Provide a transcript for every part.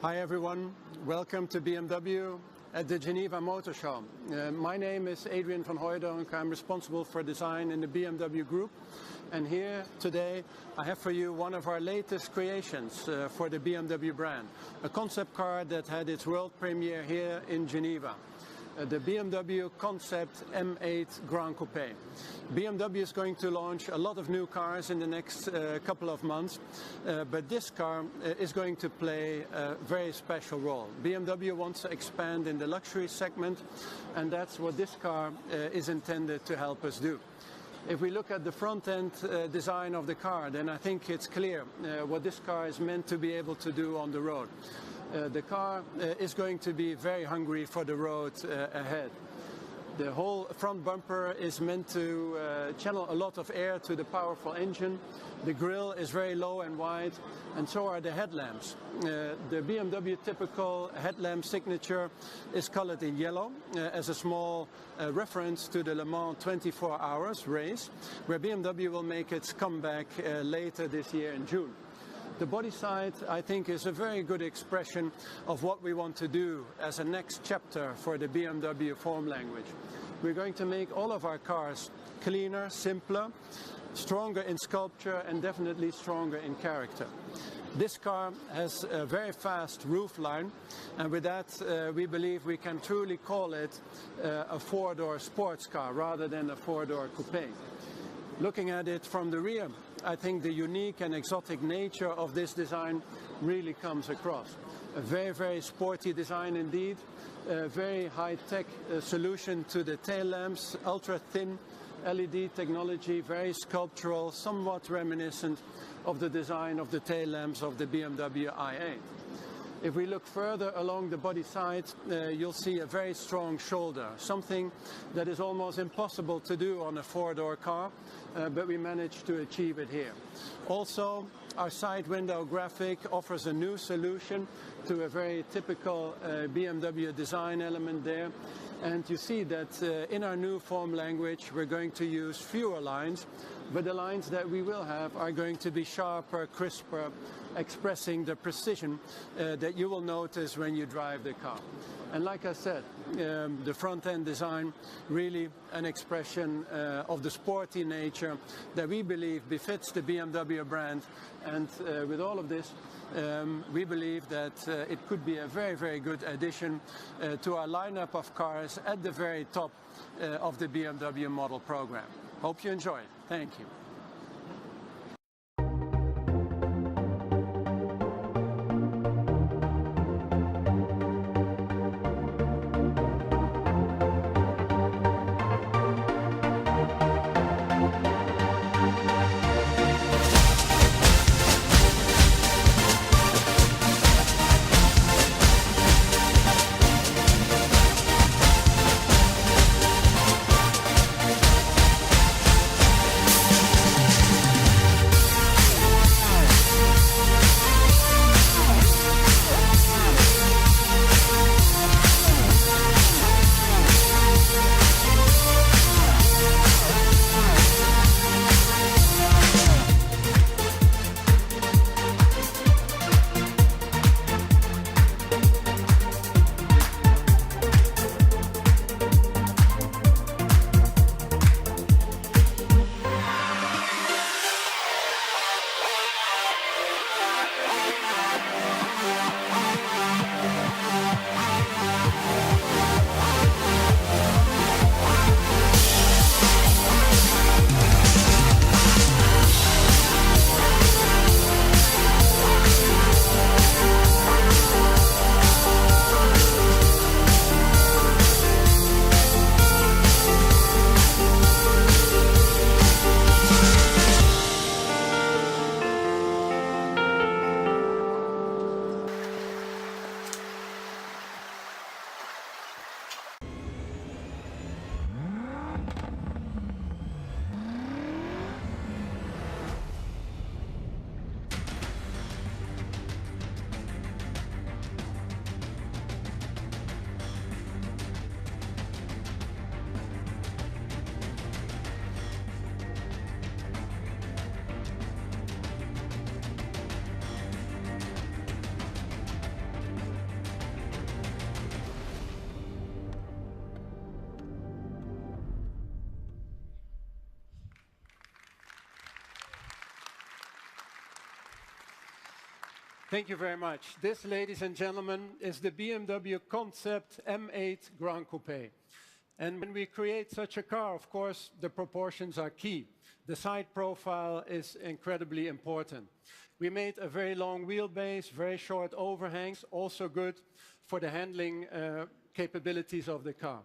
Hi everyone, welcome to BMW at the Geneva Motor Show. My name is Adrian van Hooijdonk. I'm responsible for design in the BMW Group. And here today I have for you one of our latest creations for the BMW brand. A concept car that had its world premiere here in Geneva. The BMW Concept M8 Gran Coupe. BMW is going to launch a lot of new cars in the next couple of months, but this car is going to play a very special role. BMW wants to expand in the luxury segment, and that's what this car is intended to help us do. If we look at the front-end design of the car, then I think it's clear what this car is meant to be able to do on the road. The car is going to be very hungry for the road ahead. The whole front bumper is meant to channel a lot of air to the powerful engine. The grille is very low and wide, and so are the headlamps. The BMW typical headlamp signature is colored in yellow as a small reference to the Le Mans 24 Hours race, where BMW will make its comeback later this year in June. The body side, I think, is a very good expression of what we want to do as a next chapter for the BMW form language. We're going to make all of our cars cleaner, simpler, stronger in sculpture and definitely stronger in character. This car has a very fast roofline, and with that we believe we can truly call it a four-door sports car rather than a four-door coupe. Looking at it from the rear, I think the unique and exotic nature of this design really comes across. A very, very sporty design indeed, a very high-tech solution to the tail lamps, ultra-thin LED technology, very sculptural, somewhat reminiscent of the design of the tail lamps of the BMW i8. If we look further along the body side, you'll see a very strong shoulder, something that is almost impossible to do on a four-door car, but we managed to achieve it here. Also, our side window graphic offers a new solution to a very typical BMW design element there. And you see that in our new form language we're going to use fewer lines, but the lines that we will have are going to be sharper, crisper, expressing the precision that you will notice when you drive the car. And like I said, the front-end design, really an expression of the sporty nature that we believe befits the BMW brand. And with all of this, we believe that it could be a very, very good addition to our lineup of cars at the very top of the BMW model program. Hope you enjoy it. Thank you. Thank you very much. This, ladies and gentlemen, is the BMW Concept M8 Gran Coupe. And when we create such a car, of course, the proportions are key. The side profile is incredibly important. We made a very long wheelbase, very short overhangs, also good for the handling capabilities of the car.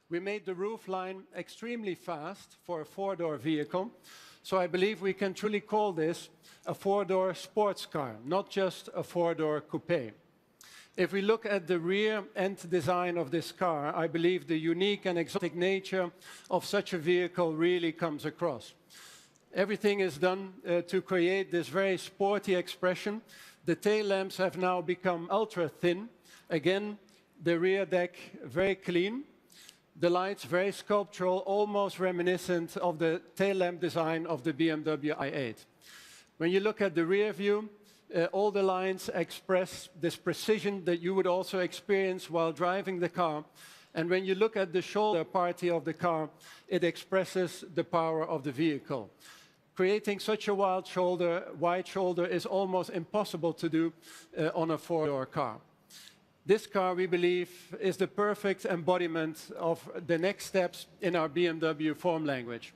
We made the roofline extremely fast for a four-door vehicle. So I believe we can truly call this a four-door sports car, not just a four-door coupe. If we look at the rear end design of this car, I believe the unique and exotic nature of such a vehicle really comes across. Everything is done to create this very sporty expression. The tail lamps have now become ultra thin. Again, the rear deck very clean. The lights very sculptural, almost reminiscent of the tail lamp design of the BMW i8. When you look at the rear view, all the lines express this precision that you would also experience while driving the car. And when you look at the shoulder party of the car, it expresses the power of the vehicle. Creating such a wide shoulder is almost impossible to do on a four-door car. This car, we believe, is the perfect embodiment of the next steps in our BMW form language.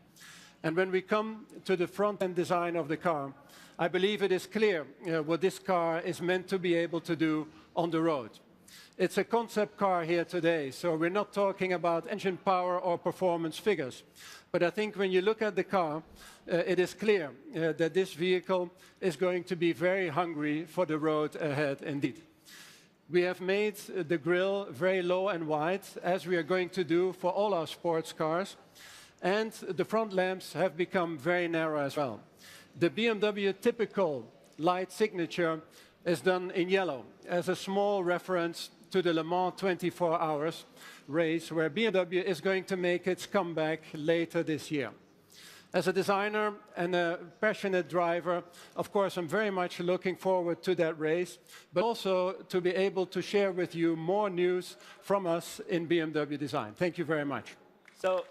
And when we come to the front-end design of the car, I believe it is clear what this car is meant to be able to do on the road. It's a concept car here today, so we're not talking about engine power or performance figures. But I think when you look at the car, it is clear that this vehicle is going to be very hungry for the road ahead indeed. We have made the grille very low and wide, as we are going to do for all our sports cars. And the front lamps have become very narrow as well. The BMW typical light signature is done in yellow as a small reference to the Le Mans 24 hours race, where BMW is going to make its comeback later this year. As a designer and a passionate driver, of course, I'm very much looking forward to that race, but also to be able to share with you more news from us in BMW Design. Thank you very much. So.